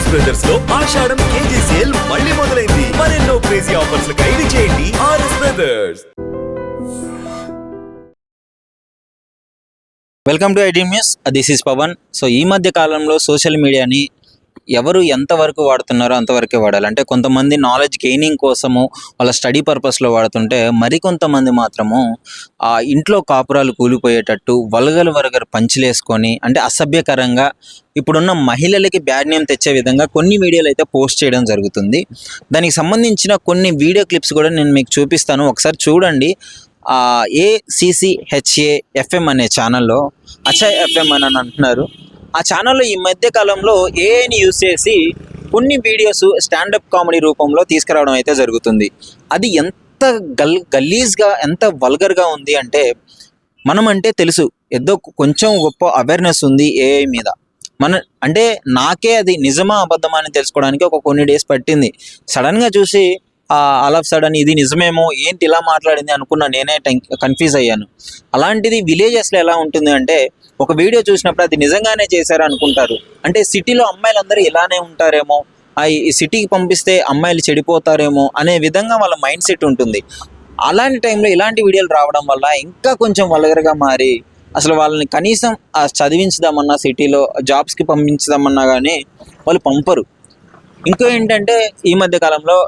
RS brothers లో ఆషాఢం KG sale మళ్ళీ మొదలైంది. మరెన్నో క్రేజీ ఆఫర్స్ ఖైదీ చేయండి RS brothers. Welcome to iDream news. This is Pavan. So ఈ మధ్య కాలంలో సోషల్ మీడియాని ఎవరు ఎంతవరకు వాడుతున్నారో అంతవరకే వాడాలి. అంటే కొంతమంది నాలెడ్జ్ గెయినింగ్ కోసము వాళ్ళ స్టడీ పర్పస్లో వాడుతుంటే మరికొంతమంది మాత్రము ఆ ఇంట్లో కాపురాలు కూలిపోయేటట్టు వల్గర్ పంచులేసుకొని అంటే అసభ్యకరంగా ఇప్పుడున్న మహిళలకి బ్యాడ్ నేమ్ తెచ్చే విధంగా కొన్ని వీడియోలు అయితే పోస్ట్ చేయడం జరుగుతుంది. దానికి సంబంధించిన కొన్ని వీడియో క్లిప్స్ కూడా నేను మీకు చూపిస్తాను, ఒకసారి చూడండి. ACCHAFM అనే ఛానల్లో అచయ్ FM అని అంటున్నారు. ఆ ఛానల్లో ఈ మధ్య కాలంలో ఏఐని యూజ్ చేసి కొన్ని వీడియోస్ స్టాండప్ కామెడీ రూపంలో తీసుకురావడం అయితే జరుగుతుంది. అది ఎంత గలీజ్గా ఎంత వల్గర్గా ఉంది అంటే, మనం అంటే తెలుసు ఏదో కొంచెం గొప్ప అవేర్నెస్ ఉంది ఏఐ మీద. అంటే నాకే అది నిజమా అబద్ధమా అని తెలుసుకోవడానికి కొన్ని డేస్ పట్టింది. సడన్గా చూసి ఆల్ ఆఫ్ సడన్ ఇది నిజమేమో, ఏంటి ఇలా మాట్లాడింది అనుకున్నా, నేనే కన్ఫ్యూజ్ అయ్యాను. అలాంటిది విలేజెస్లో ఎలా ఉంటుంది అంటే, ఒక వీడియో చూసినప్పుడు అది నిజంగానే చేశారు అనుకుంటారు. అంటే సిటీలో అమ్మాయిలందరూ ఇలానే ఉంటారేమో, ఈ సిటీకి పంపిస్తే అమ్మాయిలు చెడిపోతారేమో అనే విధంగా వాళ్ళ మైండ్ సెట్ ఉంటుంది. అలాంటి టైంలో ఇలాంటి వీడియోలు రావడం వల్ల ఇంకా కొంచెం వల్గర్గా మారి అసలు వాళ్ళని కనీసం చదివించుదామన్నా, సిటీలో జాబ్స్కి పంపించుదామన్నా కానీ వాళ్ళు పంపరు. ఇంకో ఏంటంటే, ఈ మధ్య కాలంలో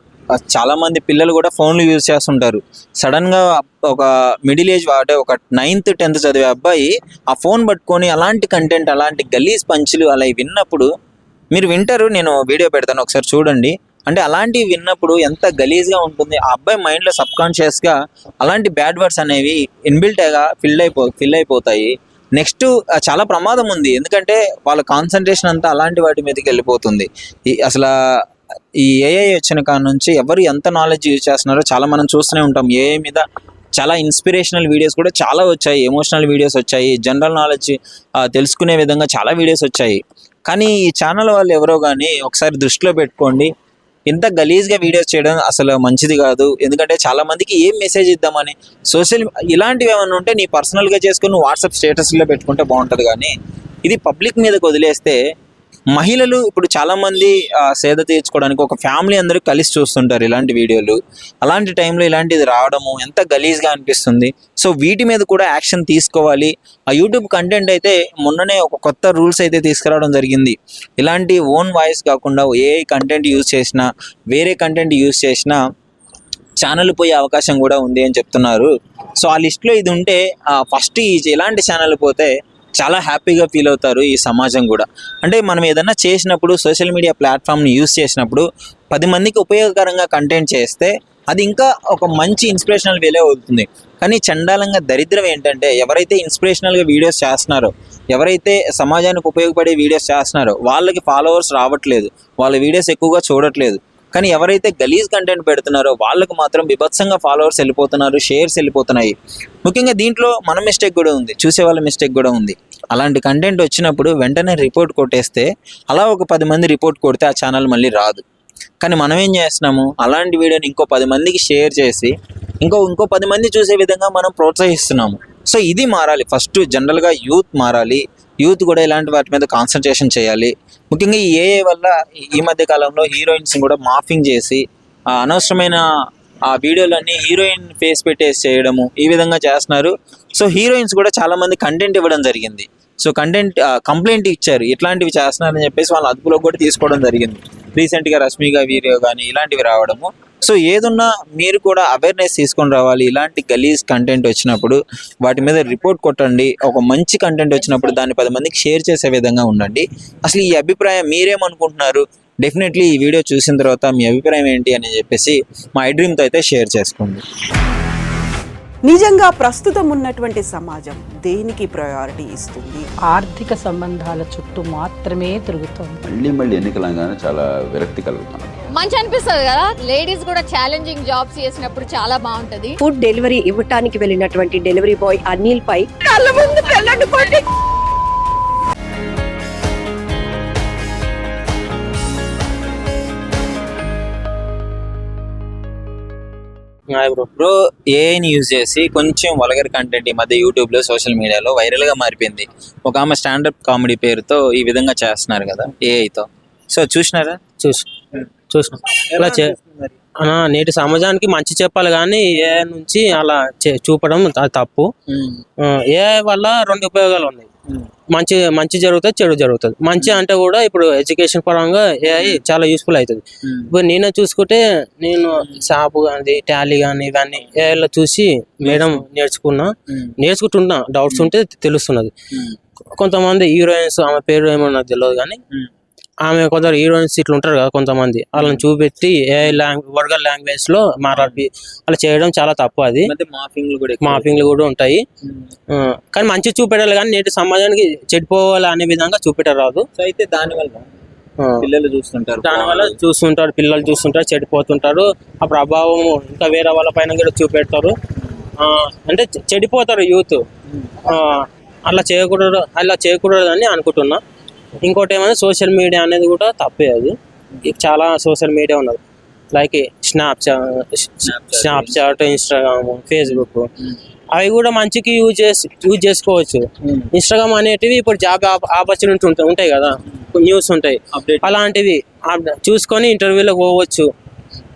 చాలామంది పిల్లలు కూడా ఫోన్లు యూజ్ చేస్తుంటారు. సడన్గా ఒక మిడిల్ ఏజ్ అంటే ఒక 9th 10th చదివే అబ్బాయి ఆ ఫోన్ పట్టుకొని అలాంటి కంటెంట్, అలాంటి గలీజ్ పంచులు అలా విన్నప్పుడు మీరు వింటారు. నేను వీడియో పెడతాను, ఒకసారి చూడండి. అంటే అలాంటివి విన్నప్పుడు ఎంత గలీజ్గా ఉంటుంది. ఆ అబ్బాయి మైండ్లో సబ్కాన్షియస్గా అలాంటి బ్యాడ్ వర్డ్స్ అనేవి ఇన్బిల్ట్గా ఫిల్ అయిపోతాయి. నెక్స్ట్ చాలా ప్రమాదం ఉంది, ఎందుకంటే వాళ్ళ కాన్సన్ట్రేషన్ అంతా అలాంటి వాటి మీదకి వెళ్ళిపోతుంది. అసలు ఈ ఏఐ వచ్చిన కాడ నుంచి ఎవరు ఎంత నాలెడ్జ్ యూజ్ చేస్తున్నారో చాలా మనం చూస్తూనే ఉంటాం. ఏఐ మీద చాలా ఇన్స్పిరేషనల్ వీడియోస్ కూడా చాలా వచ్చాయి, ఎమోషనల్ వీడియోస్ వచ్చాయి, జనరల్ నాలెడ్జ్ తెలుసుకునే విధంగా చాలా వీడియోస్ వచ్చాయి. కానీ ఈ ఛానల్ వాళ్ళు ఎవరో కానీ ఒకసారి దృష్టిలో పెట్టుకోండి, ఇంత గలీజ్గా వీడియోస్ చేయడం అసలు మంచిది కాదు. ఎందుకంటే చాలామందికి ఏం మెసేజ్ ఇద్దామని ఇలాంటివి ఏమైనా ఉంటే నీ పర్సనల్గా చేసుకుని వాట్సాప్ స్టేటస్లో పెట్టుకుంటే బాగుంటుంది. కానీ ఇది పబ్లిక్ మీదకి వదిలేస్తే మహిళలు ఇప్పుడు చాలామంది సేద తీర్చుకోవడానికి ఒక ఫ్యామిలీ అందరూ కలిసి చూస్తుంటారు ఇలాంటి వీడియోలు. అలాంటి టైంలో ఇలాంటిది రావడము ఎంత గలీజ్గా అనిపిస్తుంది. సో వీటి మీద కూడా యాక్షన్ తీసుకోవాలి. ఆ యూట్యూబ్ కంటెంట్ అయితే మొన్ననే ఒక కొత్త రూల్స్ అయితే తీసుకురావడం జరిగింది. ఇలాంటి ఓన్ వాయిస్ కాకుండా ఏ కంటెంట్ యూజ్ చేసినా, వేరే కంటెంట్ యూజ్ చేసినా ఛానల్ పోయే అవకాశం కూడా ఉంది అని చెప్తున్నారు. సో ఆ లిస్ట్లో ఇది ఉంటే ఫస్ట్ ఇలాంటి ఛానల్ పోతే చాలా హ్యాపీగా ఫీల్ అవుతారు ఈ సమాజం కూడా. అంటే మనం ఏదైనా చేసినప్పుడు, సోషల్ మీడియా ప్లాట్ఫామ్ని యూజ్ చేసినప్పుడు 10 మందికి ఉపయోగకరంగా కంటెంట్ చేస్తే అది ఇంకా ఒక మంచి ఇన్స్పిరేషనల్ వేలే అవుతుంది. కానీ చండాలంగా దరిద్రం ఏంటంటే, ఎవరైతే ఇన్స్పిరేషనల్గా వీడియోస్ చేస్తున్నారో, ఎవరైతే సమాజానికి ఉపయోగపడే వీడియోస్ చేస్తున్నారో వాళ్ళకి ఫాలోవర్స్ రావట్లేదు, వాళ్ళ వీడియోస్ ఎక్కువగా చూడట్లేదు. కానీ ఎవరైతే గలీజ్ కంటెంట్ పెడుతున్నారో వాళ్ళకు మాత్రం విభత్సంగా ఫాలోవర్స్ వెళ్ళిపోతున్నారు, షేర్స్ వెళ్ళిపోతున్నాయి. ముఖ్యంగా దీంట్లో మన మిస్టేక్ కూడా ఉంది, చూసే వాళ్ళ మిస్టేక్ కూడా ఉంది. అలాంటి కంటెంట్ వచ్చినప్పుడు వెంటనే రిపోర్ట్ కొట్టేస్తే, అలా ఒక 10 మంది రిపోర్ట్ కొడితే ఆ ఛానల్ మళ్ళీ రాదు. కానీ మనం ఏం చేస్తున్నాము, అలాంటి వీడియోని ఇంకో 10 మందికి షేర్ చేసి ఇంకో 10 మంది చూసే విధంగా మనం ప్రోత్సహిస్తున్నాము. సో ఇది మారాలి. ఫస్ట్ జనరల్గా యూత్ మారాలి, యూత్ కూడా ఇలాంటి వాటి మీద కాన్సన్ట్రేషన్ చేయాలి. ముఖ్యంగా ఈ ఏఐ వల్ల ఈ మధ్య కాలంలో హీరోయిన్స్ కూడా మార్ఫింగ్ చేసి అనవసరమైన ఆ వీడియోలన్నీ హీరోయిన్ ఫేస్ పెట్టేసి చేయడము, ఈ విధంగా చేస్తున్నారు. సో హీరోయిన్స్ కూడా చాలామంది కంటెంట్ ఇవ్వడం జరిగింది. సో కంప్లైంట్ ఇచ్చారు, ఇట్లాంటివి చేస్తున్నారని చెప్పేసి వాళ్ళ అదుపులో కూడా తీసుకోవడం జరిగింది. రీసెంట్గా రష్మిగా వీడియో కానీ ఇలాంటివి రావడము. సో ఏదున్నా మీరు కూడా అవేర్నెస్ తీసుకొని రావాలి. ఇలాంటి గలీజ్ కంటెంట్ వచ్చినప్పుడు వాటి మీద రిపోర్ట్ కొట్టండి. ఒక మంచి కంటెంట్ వచ్చినప్పుడు దాన్ని 10 మందికి షేర్ చేసే విధంగా ఉండండి. అసలు ఈ అభిప్రాయం మీరేమనుకుంటున్నారు? డెఫినెట్లీ ఈ వీడియో చూసిన తర్వాత మీ అభిప్రాయం ఏంటి అని చెప్పేసి మా ఐడ్రీమ్తో అయితే షేర్ చేసుకోండి. నిజంగా ప్రస్తుతం ఉన్నటువంటి సమాజం దేనికి ప్రయారిటీ ఇస్తుంది? ఆర్థిక సంబంధాల చుట్టూ మాత్రమే తిరుగుతుంది. మళ్ళీ ఎన్నికలంగానే చాలా విరక్తి కలుగుతున్నాం. మంచి అనిపిస్తుంది కదా, లేడీస్ కూడా ఛాలెంజింగ్ జాబ్స్ చేసినప్పుడు చాలా బాగుంటది. ఫుడ్ డెలివరీ ఇవ్వటానికి వెళ్ళినటువంటి డెలివరీ బాయ్ అనిల్ పై కళ్ళ ముందు పెళ్ళంటుకోండి. బ్రో ఏఐని యూజ్ చేసి కొంచెం వల్గర్ కంటెంట్ ఈ మధ్య యూట్యూబ్లో, సోషల్ మీడియాలో వైరల్గా మారిపోయింది. ఒక ఆమె స్టాండప్ కామెడీ పేరుతో ఈ విధంగా చేస్తున్నారు కదా ఏఐతో. సో చూసినారా? చూసిన ఇలా నేటి సమాజానికి మంచి చెప్పాలి కానీ ఏ నుంచి అలా చూపడం అది తప్పు. ఏ వల్ల రెండు ఉపయోగాలు ఉన్నాయి. మంచి జరుగుతుంది, చెడు జరుగుతుంది. మంచి అంటే కూడా ఇప్పుడు ఎడ్యుకేషన్ పరంగా ఏఐ చాలా యూస్ఫుల్ అవుతుంది. ఇప్పుడు నేనే చూసుకుంటే నేను షాప్ కానీ టాలీ కానీ ఇవన్నీ ఏఐలో చూసి మేడం నేర్చుకుంటున్నా. డౌట్స్ ఉంటే తెలుస్తున్నది. కొంతమంది హీరోయిన్స్, ఆమె పేరు ఏమో నాకు తెలియదు కానీ ఆమె కొందరు హీరోయిన్స్ ఇట్లా ఉంటారు కదా కొంతమంది, వాళ్ళని చూపెట్టి ఏఐ వర్గల్ లాంగ్వేజ్ లో మాట్లాడి అలా చేయడం చాలా తప్పు. అది మాఫింగ్లు కూడా ఉంటాయి. కానీ మంచి చూపెట్టాలి కానీ నేటి సమాజానికి చెడిపోవాలి అనే విధంగా చూపెట్టరాదు. అయితే దానివల్ల పిల్లలు చూస్తుంటారు, పిల్లలు చూస్తుంటారు, చెడిపోతుంటారు. ఆ ప్రభావం ఇంకా వేరే వాళ్ళ పైన కూడా చూపెడతారు. అంటే చెడిపోతారు యూత్. అలా చేయకూడదు అని అనుకుంటున్నా. ఇంకోటి ఏమైనా సోషల్ మీడియా అనేది కూడా తప్పే. అది చాలా సోషల్ మీడియా ఉన్నది, లైక్ స్నాప్చాట్, ఇన్స్టాగ్రామ్, ఫేస్బుక్. అవి కూడా మంచికి యూజ్ చేసుకోవచ్చు. ఇన్స్టాగ్రామ్ అనేటివి ఇప్పుడు జాబ్ ఆపర్చునిటీ ఉంటాయి కదా, న్యూస్ ఉంటాయి, అలాంటివి చూసుకొని ఇంటర్వ్యూలకు పోవచ్చు.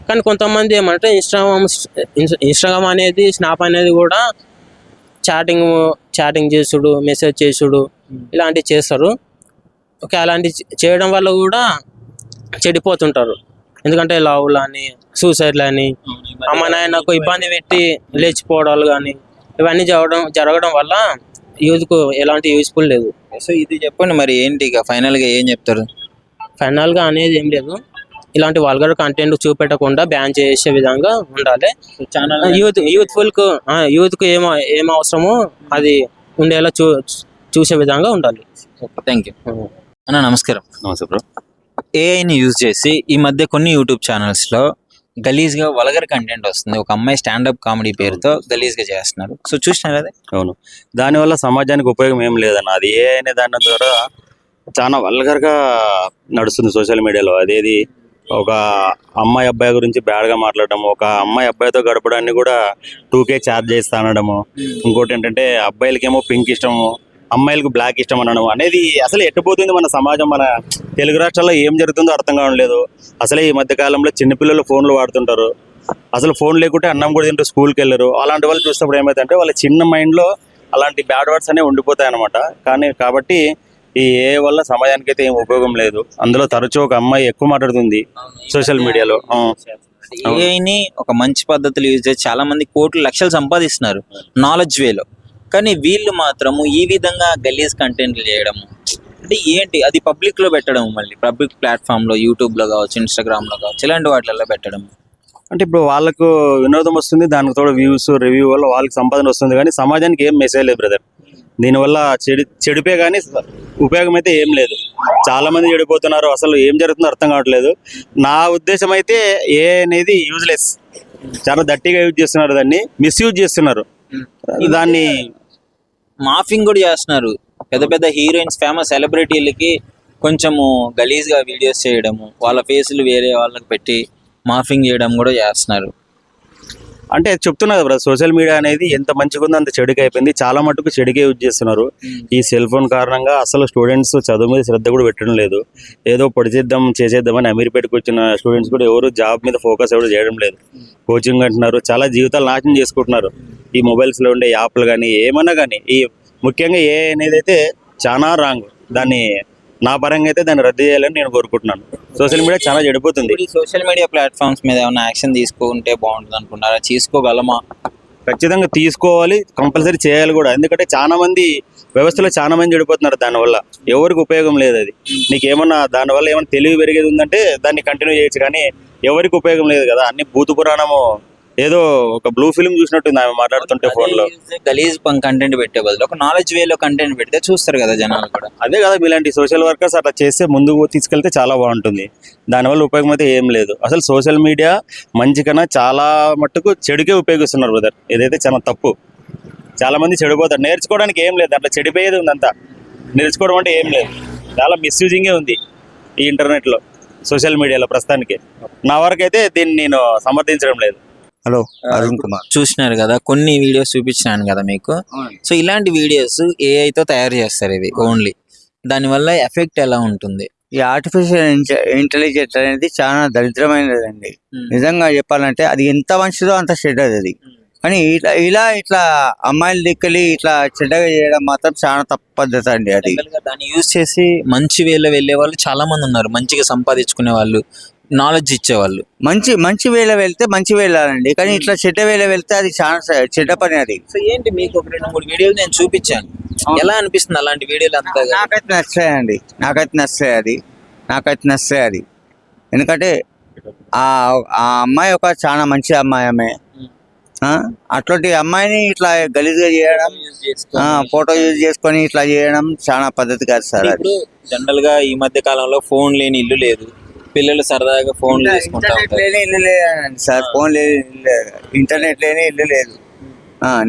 కానీ కొంతమంది ఏమంటే ఇన్స్టాగ్రామ్ అనేది, స్నాప్ అనేది కూడా చాటింగ్ చేసుడు, మెసేజ్ చేసుడు ఇలాంటివి చేస్తారు. ఓకే, అలాంటివి చేయడం వల్ల కూడా చెడిపోతుంటారు. ఎందుకంటే లవ్లు అని, సూసైడ్లు అని, అమ్మ నాయనకు ఇబ్బంది పెట్టి లేచిపోవడాలు కానీ ఇవన్నీ జరగడం వల్ల యూత్కు ఎలాంటి యూస్ఫుల్ లేదు. సో ఇది చెప్పండి మరి ఏంటి ఇక ఫైనల్గా ఏం చెప్తారు? ఫైనల్గా అనేది ఏం లేదు, ఇలాంటి వల్గర్ కంటెంట్ చూపెట్టకుండా బ్యాన్ చేసే విధంగా ఉండాలి. యూత్కు ఏం అవసరమో అది ఉండేలా చూసే విధంగా ఉండాలి. థ్యాంక్ యూ అన్న. నమస్కారం. నమస్తే బ్రో. ఏఐని యూజ్ చేసి ఈ మధ్య కొన్ని యూట్యూబ్ ఛానల్స్లో గలీజ్గా వల్గర్ కంటెంట్ వస్తుంది. ఒక అమ్మాయి స్టాండప్ కామెడీ పేరుతో గలీజ్గా చేస్తున్నారు. సో చూసినారు కదా? అవును. దానివల్ల సమాజానికి ఉపయోగం ఏం లేదన్న. అది ఏ అనే దాని ద్వారా చాలా వల్గర్గా నడుస్తుంది సోషల్ మీడియాలో. అదేది ఒక అమ్మాయి అబ్బాయి గురించి బ్యాడ్గా మాట్లాడడం, ఒక అమ్మాయి అబ్బాయితో గడపడాన్ని కూడా 2K ఛార్జ్ చేస్తా అనడము, ఇంకోటి ఏంటంటే అబ్బాయిలకేమో పింక్ ఇష్టము, అమ్మాయిలకు బ్లాక్ ఇష్టం అనడం అనేది అసలు ఎట్టుపోతుంది మన సమాజం. మన తెలుగు రాష్ట్రాల్లో ఏం జరుగుతుందో అర్థం కావట్లేదు. అసలే ఈ మధ్య కాలంలో చిన్నపిల్లలు ఫోన్లు వాడుతుంటారు. అసలు ఫోన్ లేకుంటే అన్నం కూడా తింటూ స్కూల్కి వెళ్ళరు. అలాంటి వాళ్ళు చూసినప్పుడు ఏమైందంటే వాళ్ళ చిన్న మైండ్లో అలాంటి బ్యాడ్ వర్డ్స్ అనేవి ఉండిపోతాయి అనమాట. కాబట్టి ఈ ఏ వల్ల సమాజానికి అయితే ఏం ఉపయోగం లేదు. అందులో తరచూ ఒక అమ్మాయి ఎక్కువ మాట్లాడుతుంది సోషల్ మీడియాలో. ఏఐని ఒక మంచి పద్ధతులు యూజ్ చేసి చాలా మంది కోట్లు లక్షలు సంపాదిస్తున్నారు నాలెడ్జ్ వేలో. కానీ వీళ్ళు మాత్రము ఈ విధంగా గలీజ్ కంటెంట్లు చేయడము అంటే ఏంటి? అది పబ్లిక్ లో పెట్టడం, మళ్ళీ పబ్లిక్ ప్లాట్ఫామ్ లో, యూట్యూబ్ లో కావచ్చు, ఇన్స్టాగ్రామ్ లో కావచ్చు, ఇలాంటి వాటిల్లో పెట్టడం. అంటే ఇప్పుడు వాళ్ళకు వినోదం వస్తుంది, దానికి తోడు వ్యూస్, రివ్యూ వల్ల వాళ్ళకి సంపాదన వస్తుంది. కానీ సమాజానికి ఏం మెసేజ్ లేదు బ్రదర్. దీనివల్ల చెడిపే కానీ ఉపయోగం అయితే ఏం లేదు. చాలా మంది చెడిపోతున్నారు. అసలు ఏం జరుగుతుందో అర్థం కావట్లేదు. నా ఉద్దేశం అయితే ఏ అనేది యూజ్లెస్. చాలా దట్టిగా యూజ్ చేస్తున్నారు, దాన్ని మిస్యూజ్ చేస్తున్నారు. దాన్ని మాఫింగ్ కూడా చేస్తున్నారు. పెద్ద పెద్ద హీరోయిన్స్, ఫేమస్ సెలబ్రిటీలకి కొంచెము గలీజ్గా వీడియోస్ చేయడము, వాళ్ళ ఫేసులు వేరే వాళ్ళకి పెట్టి మాఫింగ్ చేయడం కూడా చేస్తున్నారు. అంటే చెప్తున్నా కదా బ్రదర్, సోషల్ మీడియా అనేది ఎంత మంచిగా ఉందో అంత చెడుగా అయిపోయింది. చాలా మటుకు చెడుగా యూజ్ చేస్తున్నారు. ఈ సెల్ ఫోన్ కారణంగా అసలు స్టూడెంట్స్ చదువు మీద శ్రద్ధ కూడా పెట్టడం లేదు. ఏదో చేసేద్దామని అమీర్పేటకు వచ్చిన స్టూడెంట్స్ కూడా ఎవరు జాబ్ మీద ఫోకస్ ఎవరు చేయడం లేదు. కోచింగ్ అంటున్నారు, చాలా జీవితాలు నాశనం చేసుకుంటున్నారు. ఈ మొబైల్స్లో ఉండే యాప్లు కానీ ఏమన్నా కానీ, ఈ ముఖ్యంగా ఏ అనేది అయితే చాలా రాంగ్. దాన్ని నా పరంగా అయితే దాన్ని రద్దు చేయాలని నేను కోరుకుంటున్నాను. సోషల్ మీడియా చాలా చెడిపోతుంది. ఈ సోషల్ మీడియా ప్లాట్ఫామ్స్ మీద ఏమైనా యాక్షన్ తీసుకుంటే బాగుంటుంది అనుకుంటారా? తీసుకోగలమా? ఖచ్చితంగా తీసుకోవాలి, కంపల్సరీ చేయాలి కూడా. ఎందుకంటే చాలా మంది వ్యవస్థలో చాలా మంది చెడిపోతున్నారు దానివల్ల. ఎవరికి ఉపయోగం లేదు. అది నీకు ఏమన్నా దానివల్ల ఏమైనా తెలివి పెరిగేది ఉందంటే దాన్ని కంటిన్యూ చేయొచ్చు, కానీ ఎవరికి ఉపయోగం లేదు కదా. అన్ని భూత పురాణము, ఏదో ఒక బ్లూ ఫిల్మ్ చూసినట్టుంది ఆమె మాట్లాడుతుంటే ఫోన్ లో. గలీజ్ కంటెంట్ పెట్టే బదులు ఒక నాలెడ్జ్ వేలో కంటెంట్ పెడితే చూస్తారు కదా జనాలు కూడా. అదే కదా, ఇలాంటి సోషల్ వర్కర్స్ అట్లా చేస్తే ముందుకు తీసుకెళ్తే చాలా బాగుంటుంది. దానివల్ల ఉపయోగం అయితే ఏం లేదు. అసలు సోషల్ మీడియా మంచి కన్నా చాలా మట్టుకు చెడుకే ఉపయోగిస్తున్నారు బ్రదర్. ఇదైతే చాలా తప్పు. చాలా మంది చెడిపోతారు. నేర్చుకోవడానికి ఏం లేదు, అట్లా చెడిపోయేది ఉందంతా. నేర్చుకోవడం అంటే ఏం లేదు, చాలా మిస్యూజింగే ఉంది ఈ ఇంటర్నెట్లో, సోషల్ మీడియాలో ప్రస్తుతానికి. నా వరకు అయితే దీన్ని నేను సమర్థించడం లేదు. హలో, అరుణ్ కుమార్. చూసినారు కదా, కొన్ని వీడియోస్ చూపించినాను కదా మీకు. సో ఇలాంటి వీడియోస్ ఏఐతో తయారు చేస్తారు ఇవి ఓన్లీ. దానివల్ల ఎఫెక్ట్ ఎలా ఉంటుంది? ఈ ఆర్టిఫిషియల్ ఇంటెలిజెన్స్ అనేది చాలా దరిద్రమైనదండి. నిజంగా చెప్పాలంటే అది ఎంత మంచిదో అంత చెడ్డది అది. కానీ ఇట్లా అమ్మాయిల దిక్కలి ఇట్లా చెడ్డగా చేయడం మాత్రం చాలా తప్పు పద్ధతి అండి అది. దాన్ని యూజ్ చేసి మంచి వేలో వెళ్ళే వాళ్ళు చాలా మంది ఉన్నారు, మంచిగా సంపాదించుకునే వాళ్ళు, నాలెడ్జ్ ఇచ్చేవాళ్ళు. మంచి వేళ వెళ్తే మంచి వెళ్ళాలండి, కానీ ఇట్లా చెడ్డ వేళ వెళ్తే అది చాలా చెడ్డ పని అది. సో ఏంటి, మీకు ఒక 2-3 వీడియోలు నేను చూపించాను, ఎలా అనిపిస్తుంది అలాంటి వీడియోలు అంతా? నాకైతే నచ్చాయండి, నాకైతే నచ్చాయి అది. ఎందుకంటే ఆ అమ్మాయి ఒక చాలా మంచి అమ్మాయి. ఆమె అట్లాంటి అమ్మాయిని ఇట్లా గలీజ్గా చేయడం, ఫోటో యూజ్ చేసుకొని ఇట్లా చేయడం చాలా పద్ధతి కాదు సార్. ఇప్పుడు జనరల్ గా ఈ మధ్య కాలంలో ఫోన్ లేని ఇల్లు లేదు, పిల్లలు సరదాగా ఫోన్ ఇంటర్నెట్ లేని ఇల్లు లేదండి సార్. ఫోన్ లేని ఇల్లు లేదు, ఇంటర్నెట్ లేని ఇల్లు లేదు,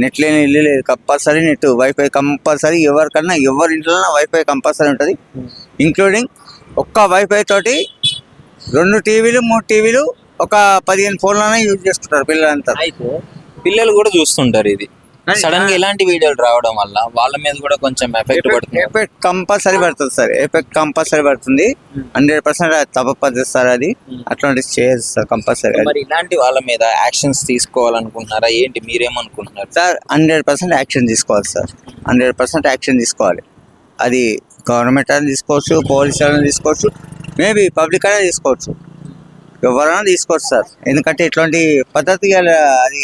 నెట్ లేని ఇల్లు లేదు. Compulsory net, wifi compulsory. ఎవరికన్నా ఎవరి ఇంట్లో వైఫై కంపల్సరీ ఉంటుంది. ఇంక్లూడింగ్ ఒక్క వైఫై తోటి 2 టీవీలు 3 టీవీలు ఒక 15 ఫోన్లనే యూజ్ చేసుకుంటారు పిల్లలంతా. అయితే పిల్లలు కూడా చూస్తుంటారు ఇది. సడన్ గా ఇలాంటి వీడియోలు రావడం వల్ల వాళ్ళ మీద కూడా కొంచెం ఎఫెక్ట్ పడుతుంది. ఎఫెక్ట్ కంపల్సరీ పడుతుంది సార్, ఎఫెక్ట్ కంపల్సరీ పడుతుంది. 100% అది తప్పు పద్ధతి సార్ అది. అట్లాంటి చేయదు సార్ కంపల్సరీ. మరి ఇలాంటి వాళ్ళ మీద యాక్షన్స్ తీసుకోవాలనుకుంటున్నారా ఏంటి, మీరేమనుకుంటున్నారు? సార్ 100% యాక్షన్ తీసుకోవాలి సార్, 100% యాక్షన్ తీసుకోవాలి. అది గవర్నమెంట్ అని తీసుకోవచ్చు, పోలీసు అని తీసుకోవచ్చు, మేబీ పబ్లిక్ అయినా తీసుకోవచ్చు, ఎవరైనా తీసుకోవచ్చు సార్. ఎందుకంటే ఇట్లాంటి పద్ధతి అది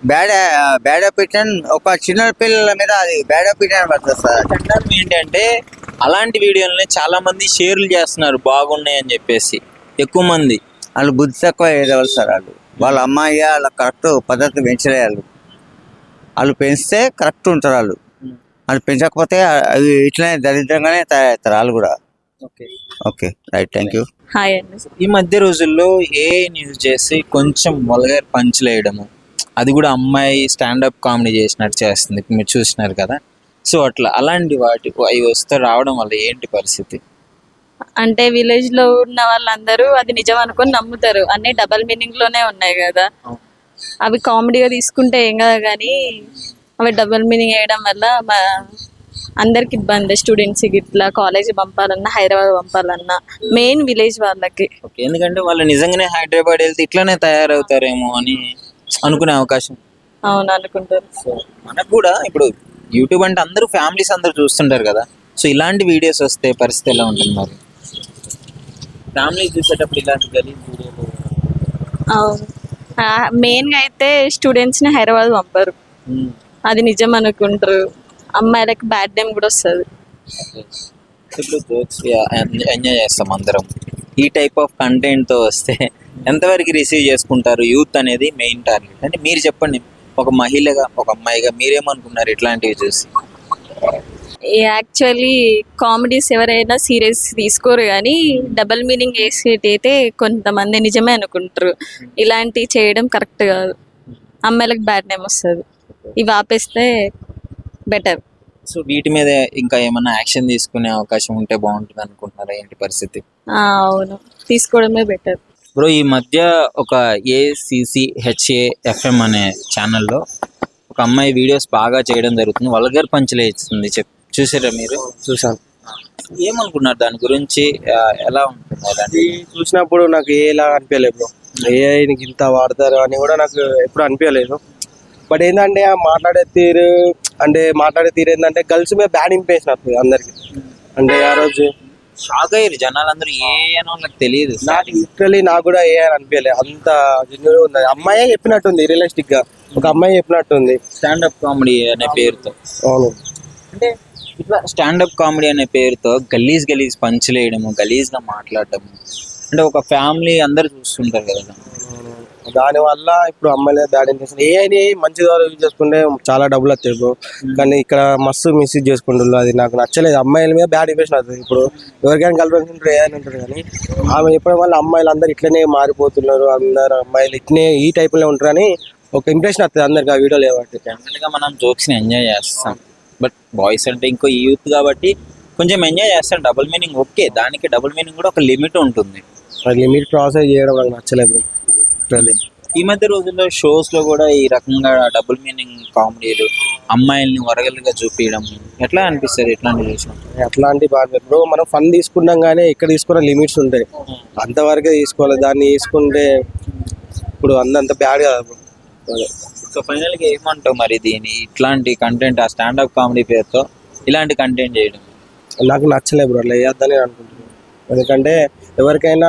బ్యాడ్ ఒపీనియన్, ఒక చిన్న పిల్లల మీద అది బ్యాడ్ ఒపీనియన్ పడుతుంది సార్. ఏంటంటే అలాంటి వీడియోలని చాలా మంది షేర్లు చేస్తున్నారు బాగున్నాయి అని చెప్పేసి. ఎక్కువ మంది వాళ్ళు బుద్ధి తక్కువ ఏదవాలి సార్. వాళ్ళ అమ్మాయి వాళ్ళ కరెక్ట్ పద్ధతి పెంచలేదు. వాళ్ళు పెంచితే కరెక్ట్ ఉంటారు. వాళ్ళు పెంచకపోతే అవి ఇట్లనే దరిద్రంగానే తయారవుతారు వాళ్ళు కూడా. Okay right, thank you. Hi అండి. ఈ మధ్య రోజుల్లో యూజ్ చేసి కొంచెం వల్గర్ పంచులు వేయడము, అది కూడా అమ్మాయి స్టాండప్ కామెడీ చేసినట్టు చేస్తుంది, మీరు చూసినారు కదా. సో అలాంటి వాటి అవి వస్తే రావడం వల్ల ఏంటి పరిస్థితి? అంటే విలేజ్ లో ఉన్న వాళ్ళందరూ అది నిజం అనుకొని నమ్ముతారు. అన్ని డబల్ మీనింగ్ లోనే ఉన్నాయి కదా. అవి కామెడీగా తీసుకుంటే ఏం కదా, కానీ అవి డబల్ మీనింగ్ వేయడం వల్ల అందరికి ఇబ్బంది. స్టూడెంట్స్ ఇట్లా కాలేజ్ పంపాలన్నా, హైదరాబాద్ పంపాలన్నా, మెయిన్ విలేజ్ వాళ్ళకి. ఎందుకంటే వాళ్ళు నిజంగానే హైదరాబాద్ వెళ్తే ఇట్లానే తయారవుతారేమో అని అనుకునే అవకాశం. అవును, అనుకుంటారు. మనకు కూడా ఇప్పుడు యూట్యూబ్ అంటే అందరూ ఫ్యామిలీస్ అందరూ చూస్తుంటారు కదా. సో ఇలాంటి వీడియోస్ వస్తే పరిస్థితి ఎలా ఉంటుంది మరి? ఫ్యామిలీ చూసేటప్పుడు ఇలాంటి గలీజ్ వీడియోలు. అవును, మెయిన్ గా అయితే స్టూడెంట్స్ ని హైదరాబాద్ పంపరు, అది నిజం అనుకుంటారు. అమ్మాయిలకి బ్యాడ్ నేమ్ కూడా వస్తుంది. ఇప్పుడు జోక్స్ ఎంజాయ్ చేస్తాం అందరం. ఈ టైప్ ఆఫ్ కంటెంట్ తో వస్తే ఎంతవరకు రిసీవ్ చేసుకుంటారు యూత్ అనేది మెయిన్ టార్గెట్. అంటే మీరు చెప్పండి, ఒక మహిళగా, ఒక అమ్మాయిగా మీరేమనుకున్నారు ఇట్లాంటివి చూసి? యాక్చువల్లీ కామెడీస్ ఎవరైనా సీరియస్ తీసుకోరు, కానీ డబల్ మీనింగ్ వేసేటైతే కొంతమంది నిజమే అనుకుంటారు. ఇలాంటివి చేయడం కరెక్ట్ కాదు, అమ్మాయిలకు బ్యాడ్ నేమ్ వస్తుంది. ఇవి ఆపేస్తే బెటర్. సో వీటి మీద ఇంకా ఏమైనా యాక్షన్ తీసుకునే అవకాశం ఉంటే బాగుంటుంది అనుకుంటున్నారా ఏంటి పరిస్థితి? అవును, తీసుకోవడమే బెటర్. బ్రో, ఈ మధ్య ఒక ACCHAFM అనే ఛానల్లో ఒక అమ్మాయి వీడియోస్ బాగా చేయడం జరుగుతుంది, వల్గర్ పంచులు ఇస్తుంది. చూసారా మీరు? చూసాను. ఏమనుకున్నారు దాని గురించి? ఎలా ఉంటుంది అలాంటి? చూసినప్పుడు నాకు ఎలా అనిపించలేదు బ్రో, నీకు ఇంత వాడతారు అని కూడా నాకు ఎప్పుడు అనిపించలేదు. బట్ ఏంటంటే ఆ మాట్లాడే తీరు ఏంటంటే గర్ల్స్ మీద బ్యాడ్ ఇంప్రెషన్ వస్తుంది అందరికి. అంటే ఆ రోజు షాక్ అయ్యారు జనాలందరూ, అనో నాకు తెలియదు. నాకు లిటరలీ నాకు కూడా అని అనిపించలేదు, అంత జెన్యూన్ ఉంది. అమ్మాయి చెప్పినట్టుంది, రియలిస్టిక్ గా ఒక అమ్మాయి చెప్పినట్టుంది. స్టాండప్ కామెడీ అనే పేరుతో. అవును, అంటే ఇట్లా స్టాండప్ కామెడీ అనే పేరుతో గలీజ్ పంచులు వేయడము, గలీజ్ గా మాట్లాడటము, అంటే ఒక ఫ్యామిలీ అందరు చూస్తుంటారు కదా. దానివల్ల ఇప్పుడు అమ్మాయిలే బ్యాడ్ ఇంప్రెషన్. ఏఐని మంచి ద్వారా యూజ్ చేసుకుంటే చాలా డబ్బులు వస్తాయి బ్రో, కానీ ఇక్కడ మస్తు మిస్యూజ్ చేసుకుంటారు. అది నాకు నచ్చలేదు. అమ్మాయిల మీద బ్యాడ్ ఇంప్రెషన్ అవుతుంది. ఇప్పుడు ఎవరికైనా గర్ల్ఫ్రెండ్స్ ఉంటారు, ఏదైనా ఉంటారు, కానీ ఆమె చెప్పడం వల్ల అమ్మాయిలు అందరు ఇట్లనే మారిపోతున్నారు, అందరు అమ్మాయిలు ఇట్లనే ఈ టైప్లో ఉంటారని ఒక ఇంప్రెషన్ వస్తుంది అందరికి ఆ వీడియోలు. కాబట్టి జనరల్గా మనం జోక్స్ని ఎంజాయ్ చేస్తాం, బట్ బాయ్స్ అంటే ఇంకో యూత్ కాబట్టి కొంచెం ఎంజాయ్ చేస్తాం. డబుల్ మీనింగ్ ఓకే, దానికి డబుల్ మీనింగ్ కూడా ఒక లిమిట్ ఉంటుంది. లిమిట్ క్రాస్ చేయడం నాకు నచ్చలేదు. ఈ మధ్య రోజుల్లో షోస్ లో కూడా ఈ రకంగా డబుల్ మీనింగ్ కామెడీలు, అమ్మాయిల్ని వరగలుగా చూపించడం ఎట్లా అనిపిస్తుంది ఇట్లాంటి చూసినప్పుడు? అట్లాంటి బాగా ఇప్పుడు మనం ఫన్ తీసుకున్నాం కానీ ఇక్కడ తీసుకున్న లిమిట్స్ ఉంటాయి, అంతవరకే తీసుకోవాలి. దాన్ని తీసుకుంటే ఇప్పుడు అంత బ్యాడ్ కదా bro. సో ఫైనల్ గా ఏమంటావు మరి దీని ఇట్లాంటి కంటెంట్, ఆ స్టాండప్ కామెడీ పేరుతో ఇలాంటి కంటెంట్ చేయడం నాకు నచ్చలేదు బ్రో, అట్లా వేయద్దని నేను అనుకుంటున్నాను. ఎందుకంటే ఎవరికైనా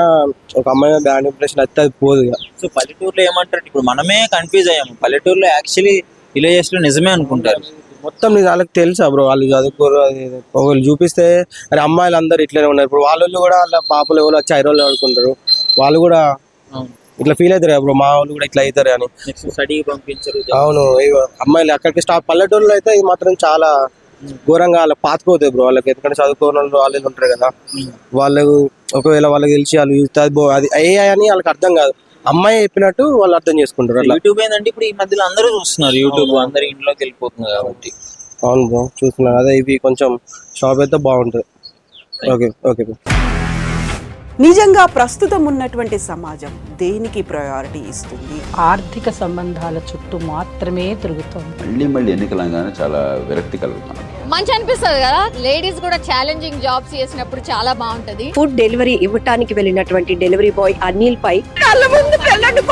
ఒక అమ్మాయి బ్యాడ్ ఇంప్రెషన్ అయితే అది పోదు ఇక. సో పల్లెటూరులో ఏమంటారు, ఇప్పుడు మనమే కన్ఫ్యూజ్ అయ్యాము. పల్లెటూరులో యాక్చువల్లీ విలేజెస్ లో నిజమే అనుకుంటారు. మొత్తం నీకు వాళ్ళకి తెలుసా బ్రో, వాళ్ళు చదువుకోరు. అది ఒకళ్ళు చూపిస్తే అరే అమ్మాయిలు అందరు ఇట్లనే ఉన్నారు. ఇప్పుడు వాళ్ళు కూడా వాళ్ళ పాపలు ఎవరు వచ్చి ఐరోళ్ళు ఆడుకుంటారు, వాళ్ళు కూడా ఇట్లా ఫీల్ అవుతారు కదా బ్రో, మా వాళ్ళు కూడా ఇట్లా అవుతారు అని. స్టడీకి పంపించరు. అవును, అమ్మాయిలు అక్కడికి పల్లెటూరులో అయితే ఇది మాత్రం చాలా ఘోరంగా వాళ్ళకి పాతుకుపోతాయి బ్రో. వాళ్ళకి ఎందుకంటే చదువుకోని వాళ్ళు ఉంటారు కదా, వాళ్ళు ఒకవేళ వాళ్ళకి తెలిసి వాళ్ళు అది అయ్యా అని వాళ్ళకి అర్థం కాదు, అమ్మాయి చెప్పినట్టు వాళ్ళు అర్థం చేసుకుంటారు. అట్లా యూట్యూబ్ ఏంటంటే ఇప్పుడు ఈ మధ్యలో అందరూ చూస్తున్నారు, యూట్యూబ్ అందరి ఇంట్లోకి వెళ్ళిపోతుంది కాబట్టి. అవును బ్రో, చూస్తున్నాను. అదే ఇవి కొంచెం షాప్ అయితే బాగుంటుంది. Okay okay bro. నిజంగా ప్రస్తుతం ఉన్నటువంటి సమాజం దేనికి ప్రయారిటీ ఇస్తుంది? ఆర్థిక సంబంధాల చుట్టూ మాత్రమే తిరుగుతోంది. మళ్ళీ ఎన్నికలు అనగానే చాలా విరక్తి కలుగుతాను. మంచి అనిపిస్తుంది కదా, లేడీస్ కూడా ఛాలెంజింగ్ జాబ్స్ చేసినప్పుడు చాలా బాగుంటది. ఫుడ్ డెలివరీ ఇవ్వటానికి వెళ్ళినటువంటి డెలివరీ బాయ్ అనిల్ పై కళ్ళ ముందు పెళ్ళండి